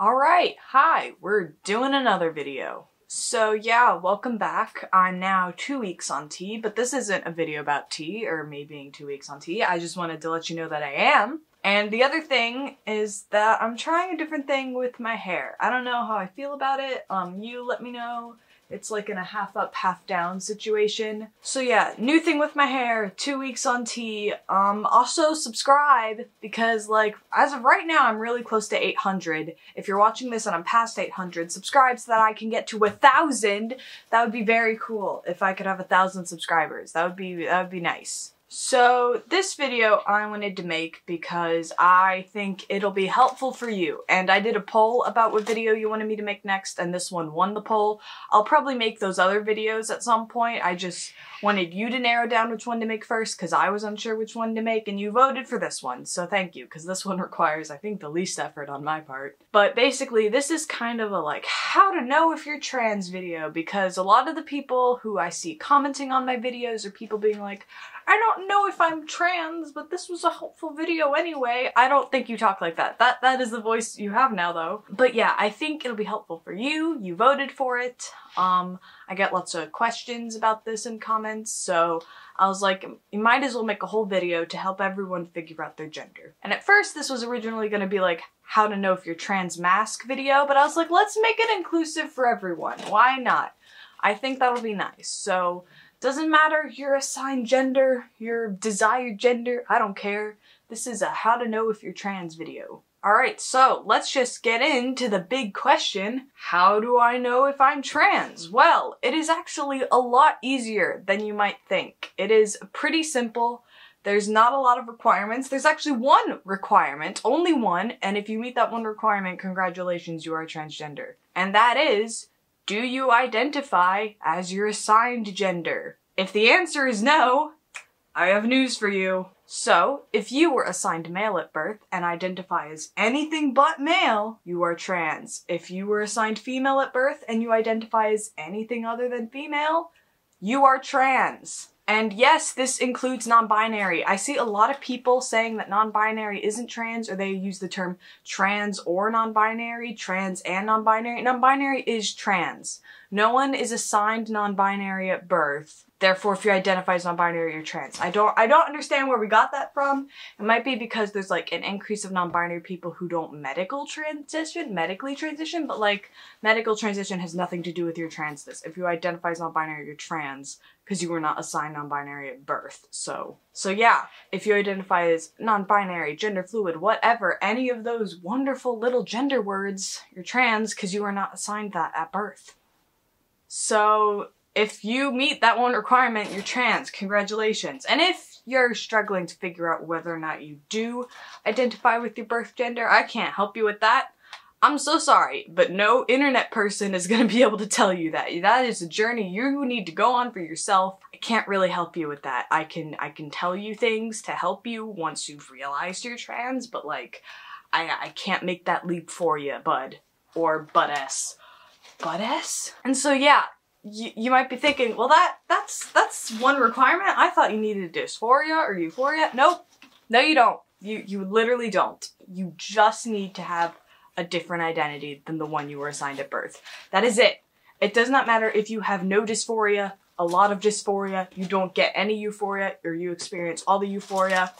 Alright, hi, we're doing another video. So yeah, welcome back. I'm now 2 weeks on tea, but this isn't a video about tea or me being 2 weeks on tea. I just wanted to let you know that I am. And the other thing is that I'm trying a different thing with my hair. I don't know how I feel about it. You let me know. It's like in a half up, half down situation. So yeah, new thing with my hair, 2 weeks on tea. Also subscribe because like, as of right now, I'm really close to 800. If you're watching this and I'm past 800, subscribe so that I can get to 1,000. That would be very cool if I could have 1,000 subscribers. That would be nice. So this video I wanted to make because I think it'll be helpful for you, and I did a poll about what video you wanted me to make next, and this one won the poll. I'll probably make those other videos at some point. I just wanted you to narrow down which one to make first because I was unsure which one to make, and you voted for this one, so thank you, because this one requires, I think, the least effort on my part. But basically, this is kind of a like, how to know if you're trans video, because a lot of the people who I see commenting on my videos are people being like, I don't know if I'm trans, but this was a helpful video anyway. I don't think you talk like that. That is the voice you have now, though. But yeah, I think it'll be helpful for you. You voted for it. I get lots of questions about this in comments, so I was like, you might as well make a whole video to help everyone figure out their gender. And at first, this was originally going to be like, how to know if you're trans mask video, but I was like, let's make it inclusive for everyone. Why not? I think that'll be nice. So doesn't matter your assigned gender, your desired gender, I don't care. This is a how to know if you're trans video. Alright, so let's just get into the big question. How do I know if I'm trans? Well, it is actually a lot easier than you might think. It is pretty simple. There's not a lot of requirements. There's actually one requirement, only one, and if you meet that one requirement, congratulations, you are transgender. And that is, do you identify as your assigned gender? If the answer is no, I have news for you. So, if you were assigned male at birth and identify as anything but male, you are trans. If you were assigned female at birth and you identify as anything other than female, you are trans. And yes, this includes non-binary. I see a lot of people saying that non-binary isn't trans, or they use the term trans or non-binary, trans and non-binary. Non-binary is trans. No one is assigned non-binary at birth. Therefore, if you identify as non-binary, you're trans. I don't understand where we got that from. It might be because there's like an increase of non-binary people who don't medically transition, but like medical transition has nothing to do with your transness. If you identify as non-binary, you're trans because you were not assigned non-binary at birth. So yeah, if you identify as non-binary, gender fluid, whatever, any of those wonderful little gender words, you're trans because you were not assigned that at birth. So if you meet that one requirement, you're trans. Congratulations. And if you're struggling to figure out whether or not you do identify with your birth gender, I can't help you with that. I'm so sorry, but no internet person is going to be able to tell you that. That is a journey you need to go on for yourself. I can't really help you with that. I can tell you things to help you once you've realized you're trans, but like, I can't make that leap for you, bud. Or butt-ess. Butt-ess? And so yeah, you might be thinking, well that's one requirement? I thought you needed dysphoria or euphoria. Nope. No you don't. You literally don't. You just need to have a different identity than the one you were assigned at birth. That is it. It does not matter if you have no dysphoria, a lot of dysphoria, you don't get any euphoria, or you experience all the euphoria.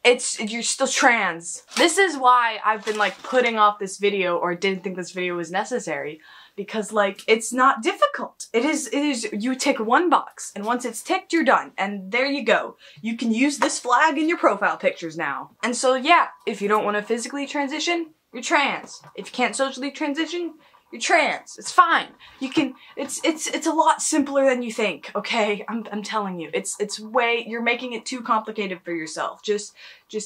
You're still trans. This is why I've been like putting off this video, or didn't think this video was necessary, because like, it's not difficult. It is, you tick one box, and once it's ticked, you're done, and there you go. You can use this flag in your profile pictures now. And so yeah, if you don't want to physically transition, you're trans. If you can't socially transition, you're trans. It's fine. You can, it's a lot simpler than you think, okay? I'm telling you, it's way, you're making it too complicated for yourself. Just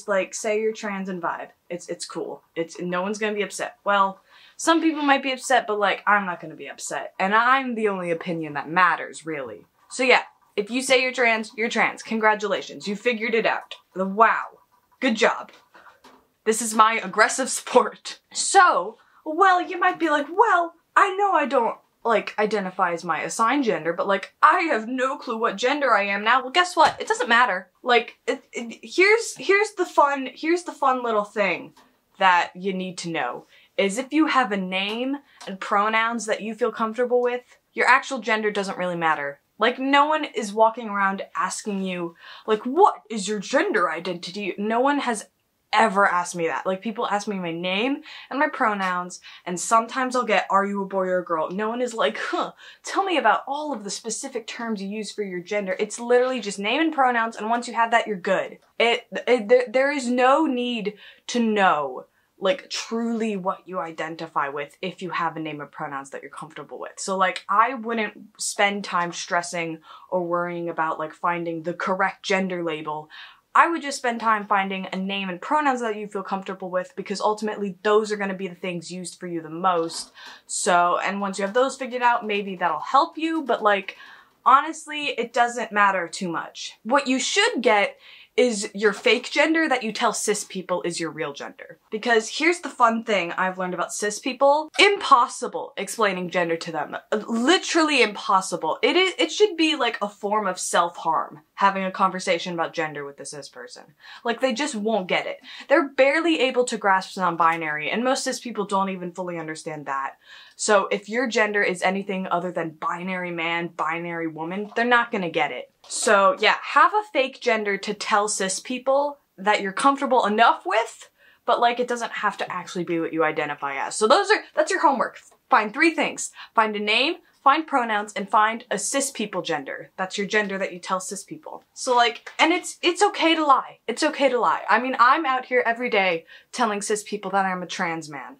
like, say you're trans and vibe. It's cool. No one's gonna be upset. Well, some people might be upset, but like, I'm not gonna be upset. And I'm the only opinion that matters, really. So yeah, if you say you're trans, you're trans. Congratulations, you figured it out. Wow. Good job. This is my aggressive support. So, well, you might be like, well, I know I don't, like, identify as my assigned gender, but, like, I have no clue what gender I am now. Well, guess what? It doesn't matter. Like, here's the fun little thing that you need to know. is if you have a name and pronouns that you feel comfortable with, your actual gender doesn't really matter. Like, no one is walking around asking you, like, what is your gender identity? No one has ever asked me that. Like, people ask me my name and my pronouns, and sometimes I'll get, are you a boy or a girl? No one is like, tell me about all of the specific terms you use for your gender. It's literally just name and pronouns, and once you have that, you're good. There is no need to know, like, truly what you identify with if you have a name and pronouns that you're comfortable with. So, like, I wouldn't spend time stressing or worrying about, like, finding the correct gender label. I would just spend time finding a name and pronouns that you feel comfortable with, because ultimately those are going to be the things used for you the most. So, and once you have those figured out, maybe that'll help you, but like, honestly, it doesn't matter too much. What you should get is your fake gender that you tell cis people is your real gender. Because here's the fun thing I've learned about cis people. Impossible explaining gender to them. Literally impossible. It should be like a form of self-harm, having a conversation about gender with a cis person. Like, they just won't get it. They're barely able to grasp non-binary, and most cis people don't even fully understand that. So if your gender is anything other than binary man, binary woman, they're not gonna get it. So yeah, have a fake gender to tell cis people that you're comfortable enough with, but like, it doesn't have to actually be what you identify as. So that's your homework. Find 3 things. Find a name, find pronouns, and find a cis people gender. That's your gender that you tell cis people. So like, and it's okay to lie. It's okay to lie. I mean, I'm out here every day telling cis people that I'm a trans man.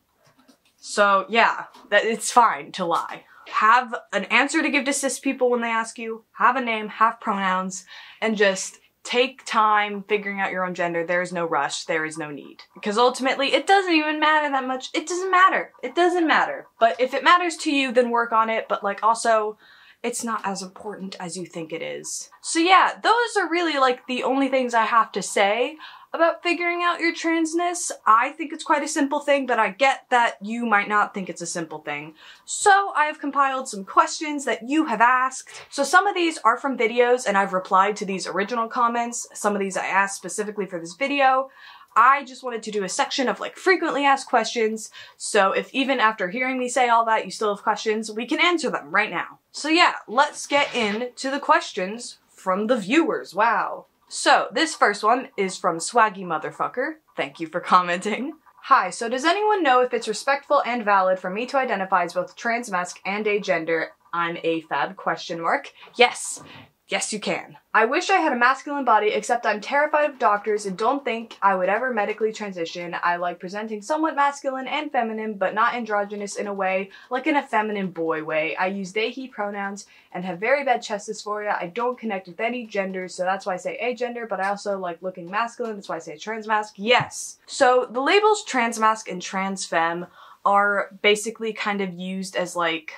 So yeah, that it's fine to lie. Have an answer to give to cis people when they ask you, have a name, have pronouns, and just take time figuring out your own gender. There is no rush, there is no need. Because ultimately, it doesn't even matter that much. It doesn't matter. It doesn't matter. But if it matters to you, then work on it. But like, also, it's not as important as you think it is. So yeah, those are really like the only things I have to say about figuring out your transness. I think it's quite a simple thing, but I get that you might not think it's a simple thing. So I have compiled some questions that you have asked. So some of these are from videos and I've replied to these original comments. Some of these I asked specifically for this video. I just wanted to do a section of like frequently asked questions. So if even after hearing me say all that you still have questions, we can answer them right now. So yeah, let's get into the questions from the viewers. Wow. So, this first one is from Swaggy Motherfucker. Thank you for commenting. Hi, so does anyone know if it's respectful and valid for me to identify as both trans, masc, and agender? I'm AFAB, question mark. Yes. Yes, you can. I wish I had a masculine body, except I'm terrified of doctors and don't think I would ever medically transition. I like presenting somewhat masculine and feminine, but not androgynous in a way, like in a feminine boy way. I use they, he pronouns and have very bad chest dysphoria. I don't connect with any genders, so that's why I say agender, but I also like looking masculine, that's why I say transmasc. Yes. So the labels transmasc and transfemme are basically kind of used as like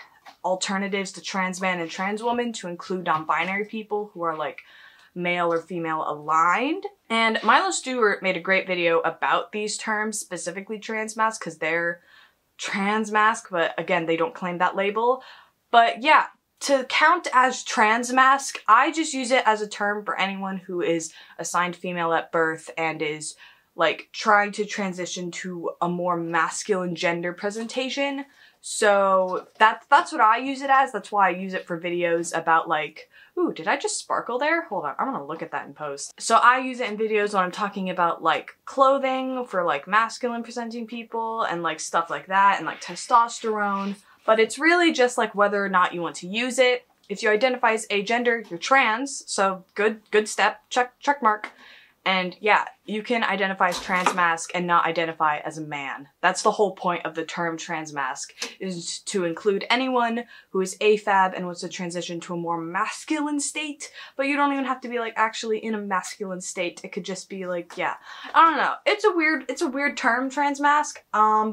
alternatives to trans man and trans woman to include non-binary people who are like male or female aligned. And Milo Stewart made a great video about these terms, specifically transmasc, because they're transmasc, but again, they don't claim that label. But yeah, to count as transmasc, I just use it as a term for anyone who is assigned female at birth and is like trying to transition to a more masculine gender presentation. So that's what I use it as. That's why I use it for videos about like, ooh, did I just sparkle there? Hold on, I'm gonna look at that in post. So I use it in videos when I'm talking about like clothing for like masculine presenting people and like stuff like that and like testosterone. But it's really just like whether or not you want to use it. If you identify as agender, you're trans, so good step, check mark. And yeah, you can identify as transmasc and not identify as a man. That's the whole point of the term transmasc, is to include anyone who is AFAB and wants to transition to a more masculine state, but you don't even have to be like actually in a masculine state. It could just be like, yeah, I don't know. It's a weird term, transmasc,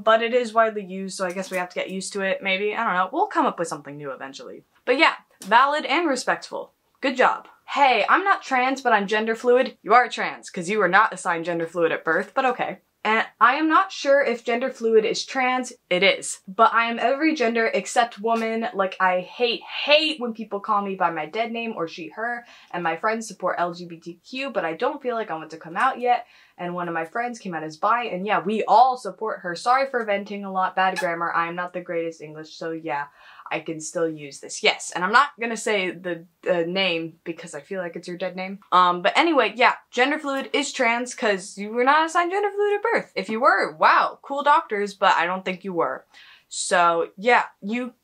but it is widely used, so I guess we have to get used to it, maybe. I don't know. We'll come up with something new eventually. But yeah, valid and respectful. Good job. Hey, I'm not trans, but I'm gender fluid. You are trans, because you were not assigned gender fluid at birth, but okay. And I am not sure if gender fluid is trans. It is. But I am every gender except woman. Like, I hate when people call me by my dead name or she, her, and my friends support LGBTQ, but I don't feel like I want to come out yet. and one of my friends came out as bi, and yeah, we all support her. Sorry for venting a lot, bad grammar. I am not the greatest English, so yeah, I can still use this. Yes, and I'm not gonna say the name because I feel like it's your dead name. But anyway, yeah, gender fluid is trans because you were not assigned gender fluid at birth. If you were, wow, cool doctors, but I don't think you were. So yeah, you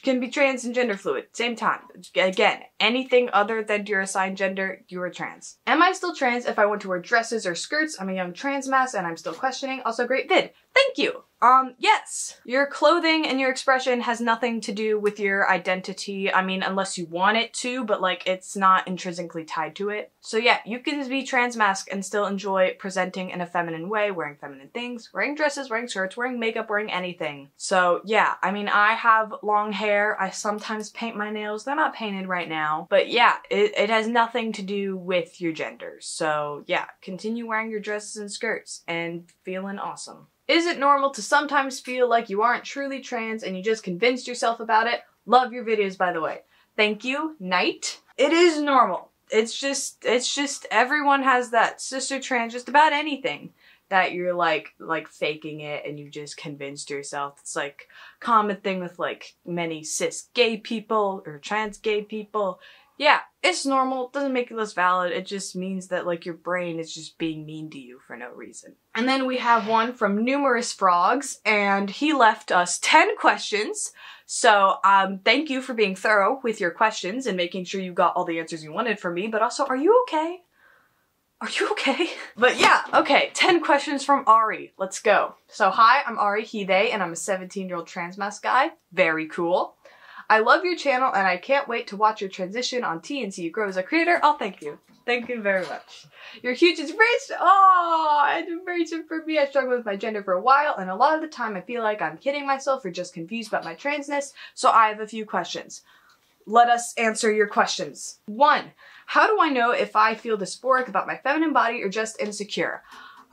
can be trans and gender fluid, same time. Again, anything other than your assigned gender, you are trans. Am I still trans if I want to wear dresses or skirts? I'm a young trans mass and I'm still questioning. Also great vid. Thank you. Yes. Your clothing and your expression has nothing to do with your identity. I mean, unless you want it to, but like it's not intrinsically tied to it. So yeah, you can be trans mask and still enjoy presenting in a feminine way, wearing feminine things, wearing dresses, wearing skirts, wearing makeup, wearing anything. So yeah, I mean, I have long hair. I sometimes paint my nails. They're not painted right now, but yeah, it has nothing to do with your gender. So yeah, continue wearing your dresses and skirts and feeling awesome. Is it normal to sometimes feel like you aren't truly trans and you just convinced yourself about it? Love your videos, by the way. Thank you, Knight. It is normal. It's just everyone has that sister trans, just about anything that you're like faking it and you just convinced yourself. It's like common thing with like many cis gay people or trans gay people. Yeah, it's normal. It doesn't make it less valid. It just means that like your brain is just being mean to you for no reason. And then we have one from Numerous Frogs, and he left us 10 questions. So thank you for being thorough with your questions and making sure you got all the answers you wanted from me, but also, are you okay? Are you okay? But yeah, okay, 10 questions from Ari. Let's go. So hi, I'm Ari, he, they, and I'm a 17-year-old trans mask guy. Very cool. I love your channel and I can't wait to watch your transition on T and see you grow as a creator. Oh, thank you. Thank you very much. You're a huge inspiration. Oh, inspiration for me. I struggled with my gender for a while, and a lot of the time I feel like I'm kidding myself or just confused about my transness, so I have a few questions. Let us answer your questions. 1. How do I know if I feel dysphoric about my feminine body or just insecure?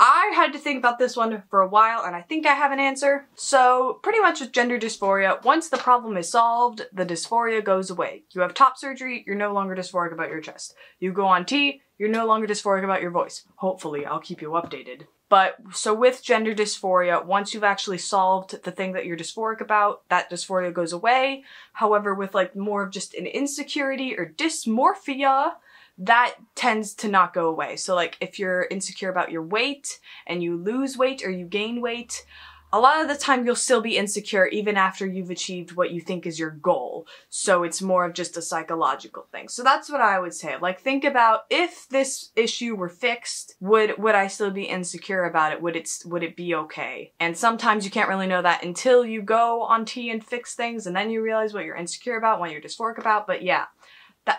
I had to think about this one for a while, and I think I have an answer. So pretty much with gender dysphoria, once the problem is solved, the dysphoria goes away. You have top surgery, you're no longer dysphoric about your chest. You go on T, you're no longer dysphoric about your voice. Hopefully, I'll keep you updated. But so with gender dysphoria, once you've actually solved the thing that you're dysphoric about, that dysphoria goes away. However, with like more of just an insecurity or dysmorphia, that tends to not go away. So like if you're insecure about your weight and you lose weight or you gain weight, a lot of the time you'll still be insecure even after you've achieved what you think is your goal. So it's more of just a psychological thing. So that's what I would say. Like think about if this issue were fixed, would I still be insecure about it? Would it be okay? And sometimes you can't really know that until you go on T and fix things, and then you realize what you're insecure about, what you're dysphoric about. But yeah.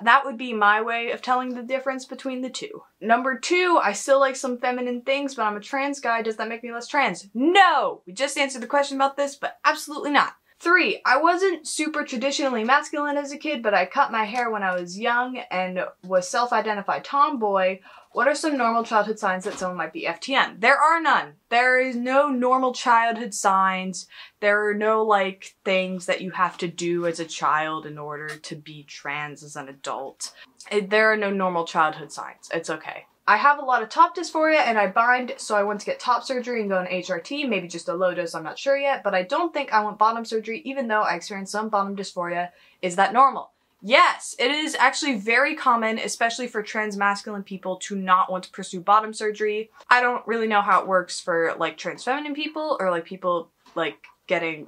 That would be my way of telling the difference between the two. Number 2, I still like some feminine things, but I'm a trans guy. Does that make me less trans? No! We just answered the question about this, but absolutely not. 3, I wasn't super traditionally masculine as a kid, but I cut my hair when I was young and was self-identified tomboy. What are some normal childhood signs that someone might be FTM? There are none. There is no normal childhood signs. There are no, like, things that you have to do as a child in order to be trans as an adult. There are no normal childhood signs. It's okay. I have a lot of top dysphoria and I bind, so I want to get top surgery and go on HRT, maybe just a low dose, I'm not sure yet, but I don't think I want bottom surgery even though I experience some bottom dysphoria. Is that normal? Yes, it is actually very common, especially for trans masculine people, to not want to pursue bottom surgery. I don't really know how it works for like trans feminine people or like people like getting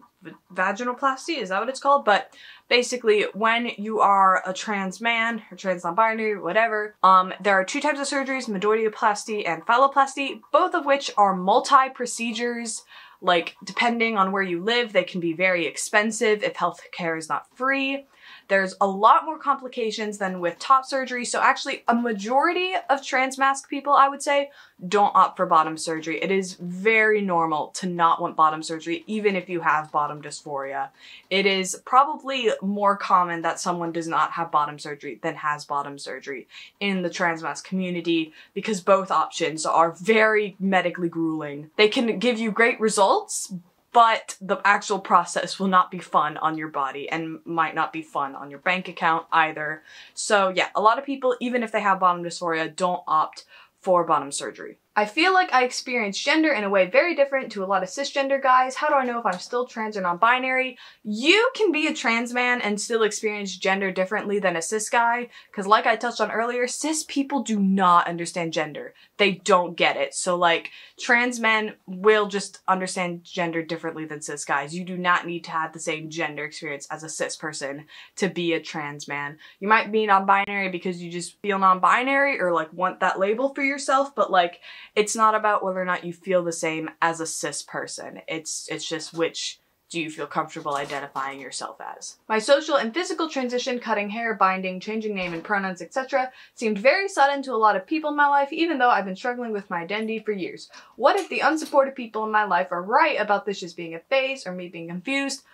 vaginoplasty, is that what it's called? But basically when you are a trans man or trans non-binary, whatever, there are 2 types of surgeries, metoidioplasty and phalloplasty, both of which are multi-procedures. Like depending on where you live, they can be very expensive if healthcare is not free. There's a lot more complications than with top surgery, so actually a majority of trans mask people, I would say, don't opt for bottom surgery. It is very normal to not want bottom surgery, even if you have bottom dysphoria. It is probably more common that someone does not have bottom surgery than has bottom surgery in the trans mask community, because both options are very medically grueling. They can give you great results, but the actual process will not be fun on your body and might not be fun on your bank account either. So yeah, a lot of people, even if they have bottom dysphoria, don't opt for bottom surgery. I feel like I experience gender in a way very different to a lot of cisgender guys. How do I know if I'm still trans or non-binary? You can be a trans man and still experience gender differently than a cis guy, because like I touched on earlier, cis people do not understand gender. They don't get it. So like, trans men will just understand gender differently than cis guys. You do not need to have the same gender experience as a cis person to be a trans man. You might be non-binary because you just feel non-binary or like want that label for yourself, but like, it's not about whether or not you feel the same as a cis person. It's just which do you feel comfortable identifying yourself as. My social and physical transition, cutting hair, binding, changing name and pronouns, etc. seemed very sudden to a lot of people in my life, even though I've been struggling with my identity for years. What if the unsupportive people in my life are right about this just being a phase or me being confused?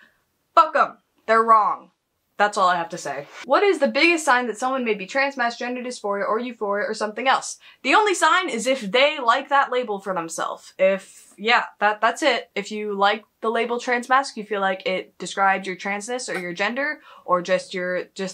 Fuck them. They're wrong. That's all I have to say. What is the biggest sign that someone may be trans, mass, gender dysphoria, or euphoria, or something else? The only sign is if they like that label for themselves. Yeah, that's it. If you like the label trans mask, you feel like it describes your transness or your gender, or just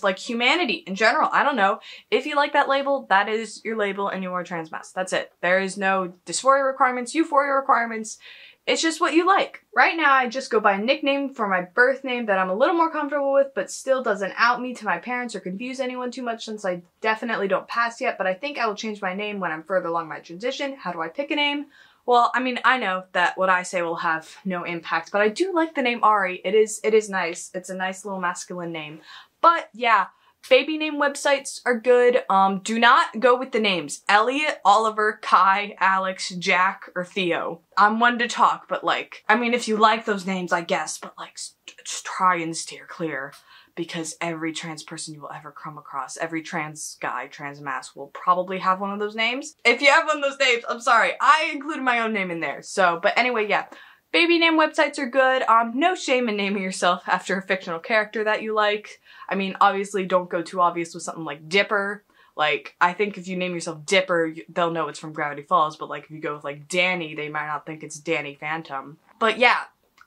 like humanity in general. I don't know. If you like that label, that is your label and you are trans mask. That's it. There is no dysphoria requirements, euphoria requirements. It's just what you like. Right now, I just go by a nickname for my birth name that I'm a little more comfortable with, but still doesn't out me to my parents or confuse anyone too much, since I definitely don't pass yet, but I think I will change my name when I'm further along my transition. How do I pick a name? Well, I mean, I know that what I say will have no impact, but I do like the name Ari. It is nice. It's a nice little masculine name. But yeah, baby name websites are good. Do not go with the names Elliot, Oliver, Kai, Alex, Jack, or Theo. I'm one to talk, but like, I mean, if you like those names, I guess, but like, just try and steer clear, because every trans person you will ever come across, every trans guy, trans mass will probably have one of those names. If you have one of those names, I'm sorry, I included my own name in there. So, but anyway, yeah. Baby name websites are good. No shame in naming yourself after a fictional character that you like. I mean, obviously don't go too obvious with something like Dipper. Like, I think if you name yourself Dipper, they'll know it's from Gravity Falls, but like if you go with like Danny, they might not think it's Danny Phantom. But yeah,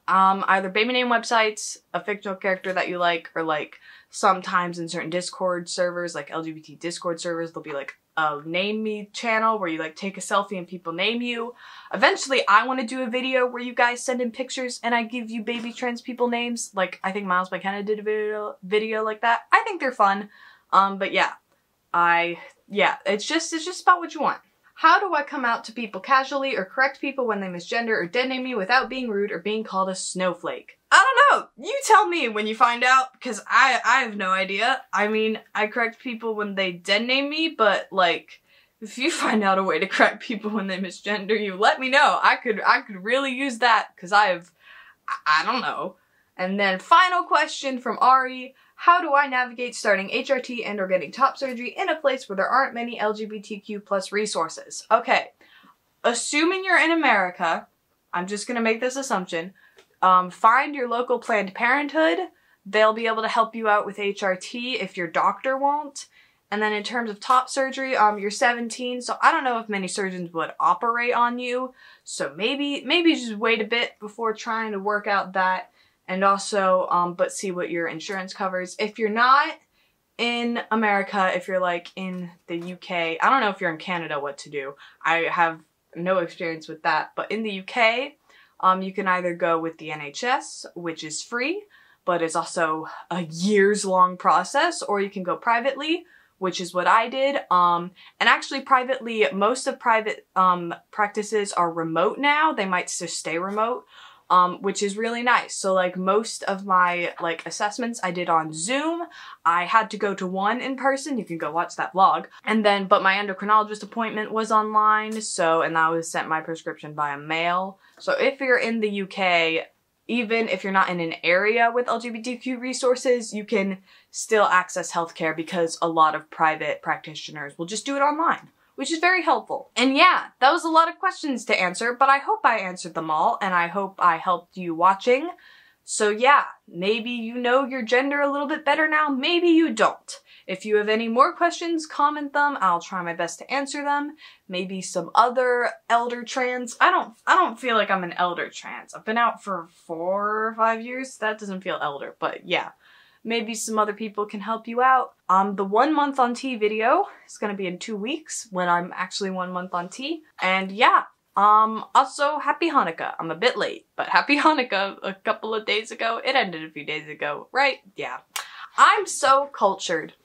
either baby name websites, a fictional character that you like, or like sometimes in certain Discord servers, like LGBT Discord servers, there'll be like a name me channel where you like take a selfie and people name you. Eventually, I want to do a video where you guys send in pictures and I give you baby trans people names. Like, I think Miles McKenna did a video like that. I think they're fun. But yeah, it's just about what you want. How do I come out to people casually or correct people when they misgender or dead name me without being rude or being called a snowflake? I don't know. You tell me when you find out, because I have no idea. I mean, I correct people when they dead name me, but like, if you find out a way to correct people when they misgender you, let me know. I could really use that, because I don't know. And then final question from Ari. How do I navigate starting HRT and or getting top surgery in a place where there aren't many LGBTQ plus resources? Okay, assuming you're in America, I'm just gonna make this assumption, find your local Planned Parenthood. They'll be able to help you out with HRT if your doctor won't. And then in terms of top surgery, you're 17, so I don't know if many surgeons would operate on you. So maybe just wait a bit before trying to work out that. And also, but see what your insurance covers. If you're not in America, if you're like in the UK, I don't know if you're in Canada what to do. I have no experience with that. But in the UK, you can either go with the NHS, which is free, but it's also a years-long process, or you can go privately, which is what I did. And actually privately, most of private practices are remote now. They might just stay remote. Which is really nice. So like most of my like assessments I did on Zoom. I had to go to one in person. You can go watch that vlog. And then, but my endocrinologist appointment was online. So, and that was sent my prescription via mail. So if you're in the UK, even if you're not in an area with LGBTQ resources, you can still access healthcare because a lot of private practitioners will just do it online, which is very helpful. And yeah, that was a lot of questions to answer, but I hope I answered them all, and I hope I helped you watching. So yeah, maybe you know your gender a little bit better now, maybe you don't. If you have any more questions, comment them. I'll try my best to answer them. Maybe some other elder trans. I don't feel like I'm an elder trans. I've been out for 4 or 5 years. That doesn't feel elder, but yeah. maybe some other people can help you out. The 1 month on tea video is gonna be in 2 weeks when I'm actually 1 month on tea. And yeah, also happy Hanukkah. I'm a bit late, but happy Hanukkah a couple of days ago. It ended a few days ago, right? Yeah. I'm so cultured.